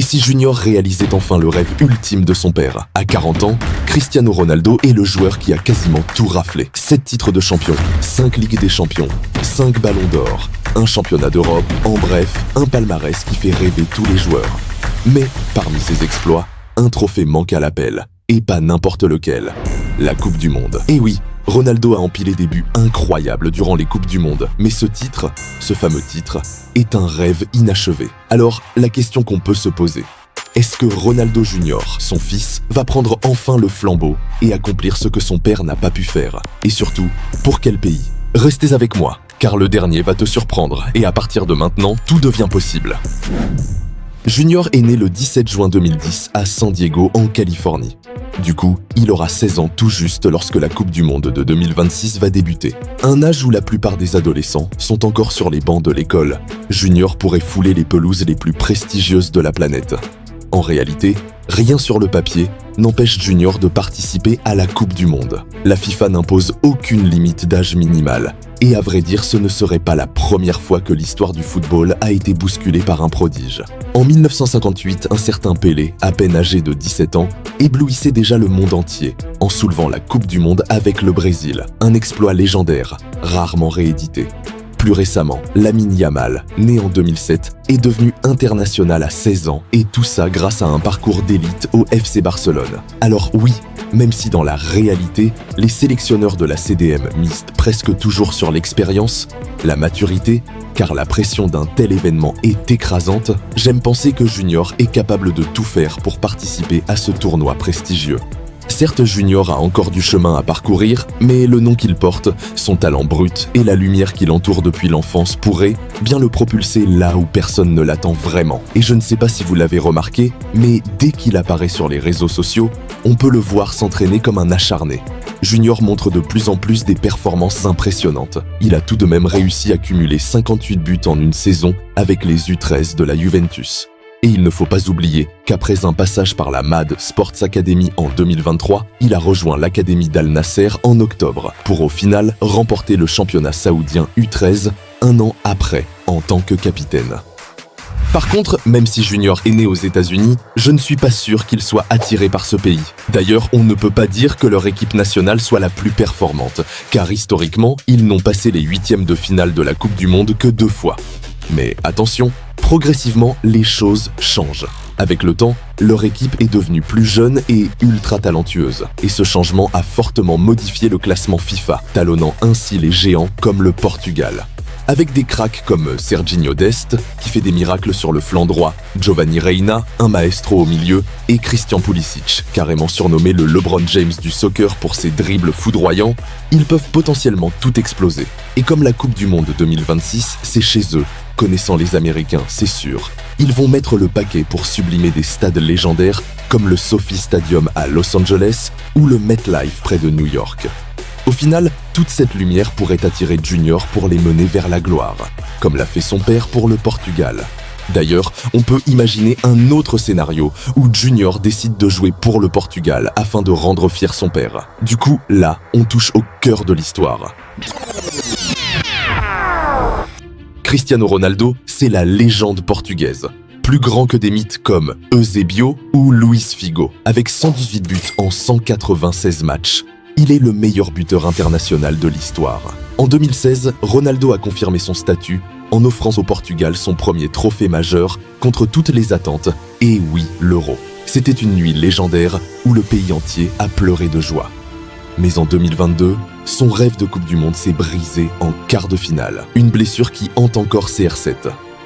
Et si Junior réalisait enfin le rêve ultime de son père? À 40 ans, Cristiano Ronaldo est le joueur qui a quasiment tout raflé. 7 titres de champion, 5 Ligues des Champions, 5 ballons d'or, un championnat d'Europe, en bref, un palmarès qui fait rêver tous les joueurs. Mais parmi ses exploits, un trophée manque à l'appel. Et pas n'importe lequel. La Coupe du Monde. Et oui, Ronaldo a empilé des buts incroyables durant les Coupes du Monde. Mais ce titre, ce fameux titre, est un rêve inachevé. Alors, la question qu'on peut se poser, est-ce que Ronaldo Junior, son fils, va prendre enfin le flambeau et accomplir ce que son père n'a pas pu faire? Et surtout, pour quel pays? Restez avec moi, car le dernier va te surprendre. Et à partir de maintenant, tout devient possible. Junior est né le 17 juin 2010 à San Diego, en Californie. Du coup, il aura 16 ans tout juste lorsque la Coupe du Monde de 2026 va débuter. Un âge où la plupart des adolescents sont encore sur les bancs de l'école. Junior pourrait fouler les pelouses les plus prestigieuses de la planète. En réalité, rien sur le papier n'empêche Junior de participer à la Coupe du Monde. La FIFA n'impose aucune limite d'âge minimal. Et à vrai dire, ce ne serait pas la première fois que l'histoire du football a été bousculée par un prodige. En 1958, un certain Pelé, à peine âgé de 17 ans, éblouissait déjà le monde entier en soulevant la Coupe du Monde avec le Brésil. Un exploit légendaire, rarement réédité. Plus récemment, Lamine Yamal, né en 2007, est devenu international à 16 ans, et tout ça grâce à un parcours d'élite au FC Barcelone. Alors oui, même si dans la réalité, les sélectionneurs de la CDM misent presque toujours sur l'expérience, la maturité, car la pression d'un tel événement est écrasante, j'aime penser que Junior est capable de tout faire pour participer à ce tournoi prestigieux. Certes, Junior a encore du chemin à parcourir, mais le nom qu'il porte, son talent brut et la lumière qui l'entoure depuis l'enfance pourraient bien le propulser là où personne ne l'attend vraiment. Et je ne sais pas si vous l'avez remarqué, mais dès qu'il apparaît sur les réseaux sociaux, on peut le voir s'entraîner comme un acharné. Junior montre de plus en plus des performances impressionnantes. Il a tout de même réussi à cumuler 58 buts en une saison avec les U13 de la Juventus. Et il ne faut pas oublier qu'après un passage par la MAD Sports Academy en 2023, il a rejoint l'Académie d'Al Nasser en octobre, pour au final remporter le championnat saoudien U13 un an après, en tant que capitaine. Par contre, même si Junior est né aux États-Unis, je ne suis pas sûr qu'il soit attiré par ce pays. D'ailleurs, on ne peut pas dire que leur équipe nationale soit la plus performante, car historiquement, ils n'ont passé les huitièmes de finale de la Coupe du Monde que 2 fois. Mais attention, progressivement, les choses changent. Avec le temps, leur équipe est devenue plus jeune et ultra talentueuse. Et ce changement a fortement modifié le classement FIFA, talonnant ainsi les géants comme le Portugal. Avec des cracks comme Serginho Dest, qui fait des miracles sur le flanc droit, Giovanni Reina, un maestro au milieu, et Christian Pulisic, carrément surnommé le LeBron James du soccer pour ses dribbles foudroyants, ils peuvent potentiellement tout exploser. Et comme la Coupe du Monde 2026, c'est chez eux, connaissant les Américains, c'est sûr, ils vont mettre le paquet pour sublimer des stades légendaires comme le SoFi Stadium à Los Angeles ou le MetLife près de New York. Au final, toute cette lumière pourrait attirer Junior pour les mener vers la gloire, comme l'a fait son père pour le Portugal. D'ailleurs, on peut imaginer un autre scénario où Junior décide de jouer pour le Portugal afin de rendre fier son père. Du coup, là, on touche au cœur de l'histoire. Cristiano Ronaldo, c'est la légende portugaise. Plus grand que des mythes comme Eusébio ou Luis Figo, avec 118 buts en 196 matchs. Il est le meilleur buteur international de l'histoire. En 2016, Ronaldo a confirmé son statut en offrant au Portugal son premier trophée majeur contre toutes les attentes, et oui, l'Euro. C'était une nuit légendaire où le pays entier a pleuré de joie. Mais en 2022, son rêve de Coupe du Monde s'est brisé en quart de finale, une blessure qui hante encore CR7.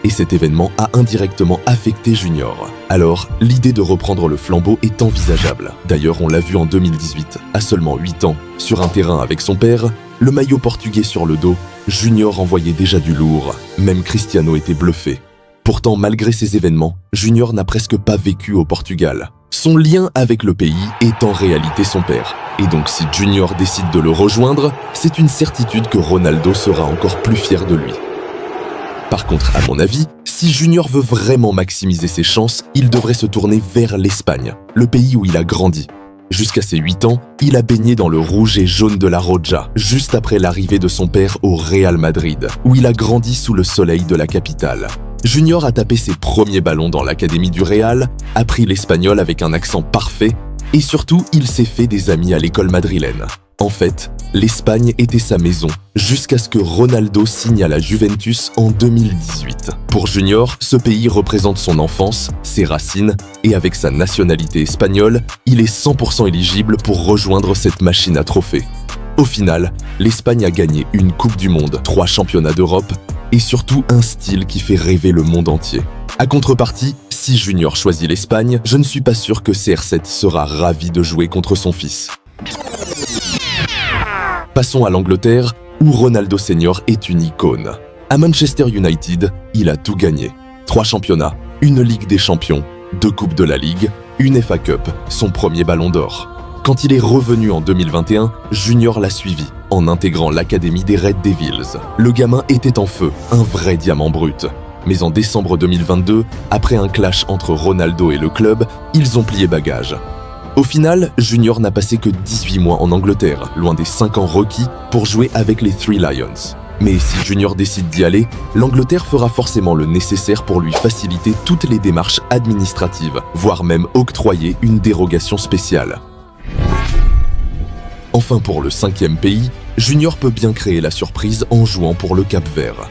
Et cet événement a indirectement affecté Junior. Alors, l'idée de reprendre le flambeau est envisageable. D'ailleurs, on l'a vu en 2018, à seulement 8 ans, sur un terrain avec son père, le maillot portugais sur le dos, Junior envoyait déjà du lourd. Même Cristiano était bluffé. Pourtant, malgré ces événements, Junior n'a presque pas vécu au Portugal. Son lien avec le pays est en réalité son père. Et donc si Junior décide de le rejoindre, c'est une certitude que Ronaldo sera encore plus fier de lui. Par contre, à mon avis, si Junior veut vraiment maximiser ses chances, il devrait se tourner vers l'Espagne, le pays où il a grandi. Jusqu'à ses 8 ans, il a baigné dans le rouge et jaune de la Roja, juste après l'arrivée de son père au Real Madrid, où il a grandi sous le soleil de la capitale. Junior a tapé ses premiers ballons dans l'académie du Real, appris l'espagnol avec un accent parfait et surtout, il s'est fait des amis à l'école madrilène. En fait, l'Espagne était sa maison, jusqu'à ce que Ronaldo signe à la Juventus en 2018. Pour Junior, ce pays représente son enfance, ses racines, et avec sa nationalité espagnole, il est 100% éligible pour rejoindre cette machine à trophées. Au final, l'Espagne a gagné une Coupe du Monde, 3 championnats d'Europe, et surtout un style qui fait rêver le monde entier. À contrepartie, si Junior choisit l'Espagne, je ne suis pas sûr que CR7 sera ravi de jouer contre son fils. Passons à l'Angleterre, où Ronaldo Senior est une icône. À Manchester United, il a tout gagné. 3 championnats, une Ligue des Champions, 2 Coupes de la Ligue, une FA Cup, son premier ballon d'or. Quand il est revenu en 2021, Junior l'a suivi, en intégrant l'académie des Red Devils. Le gamin était en feu, un vrai diamant brut. Mais en décembre 2022, après un clash entre Ronaldo et le club, ils ont plié bagages. Au final, Junior n'a passé que 18 mois en Angleterre, loin des 5 ans requis pour jouer avec les Three Lions. Mais si Junior décide d'y aller, l'Angleterre fera forcément le nécessaire pour lui faciliter toutes les démarches administratives, voire même octroyer une dérogation spéciale. Enfin pour le 5e pays, Junior peut bien créer la surprise en jouant pour le Cap-Vert.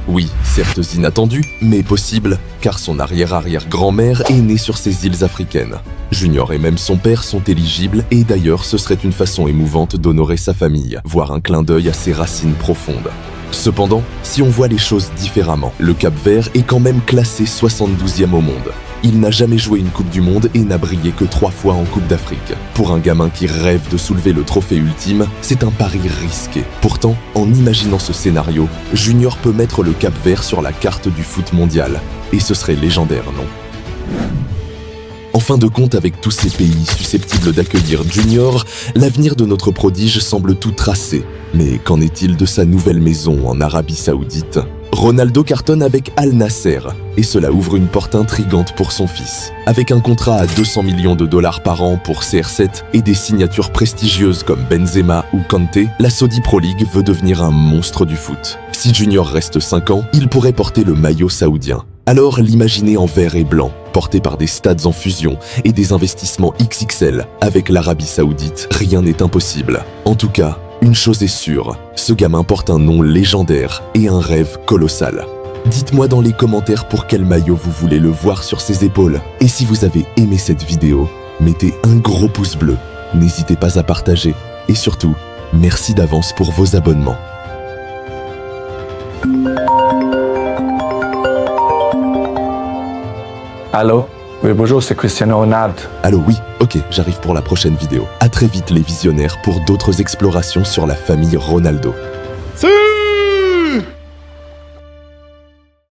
Oui, certes inattendu, mais possible, car son arrière-arrière-grand-mère est née sur ces îles africaines. Junior et même son père sont éligibles et d'ailleurs ce serait une façon émouvante d'honorer sa famille, voire un clin d'œil à ses racines profondes. Cependant, si on voit les choses différemment, le Cap-Vert est quand même classé 72e au monde. Il n'a jamais joué une Coupe du Monde et n'a brillé que 3 fois en Coupe d'Afrique. Pour un gamin qui rêve de soulever le trophée ultime, c'est un pari risqué. Pourtant, en imaginant ce scénario, Junior peut mettre le Cap-Vert sur la carte du foot mondial. Et ce serait légendaire, non ? En fin de compte, avec tous ces pays susceptibles d'accueillir Junior, l'avenir de notre prodige semble tout tracé. Mais qu'en est-il de sa nouvelle maison en Arabie Saoudite ? Ronaldo cartonne avec Al Nasser, et cela ouvre une porte intrigante pour son fils. Avec un contrat à 200 millions de dollars par an pour CR7 et des signatures prestigieuses comme Benzema ou Kanté, la Saudi Pro League veut devenir un monstre du foot. Si Junior reste 5 ans, il pourrait porter le maillot saoudien. Alors l'imaginer en vert et blanc, porté par des stades en fusion et des investissements XXL. Avec l'Arabie Saoudite, rien n'est impossible. En tout cas, une chose est sûre, ce gamin porte un nom légendaire et un rêve colossal. Dites-moi dans les commentaires pour quel maillot vous voulez le voir sur ses épaules. Et si vous avez aimé cette vidéo, mettez un gros pouce bleu, n'hésitez pas à partager et surtout, merci d'avance pour vos abonnements. Allô? Oui, bonjour, c'est Cristiano Ronaldo. Allô, oui, ok, j'arrive pour la prochaine vidéo. À très vite les visionnaires pour d'autres explorations sur la famille Ronaldo.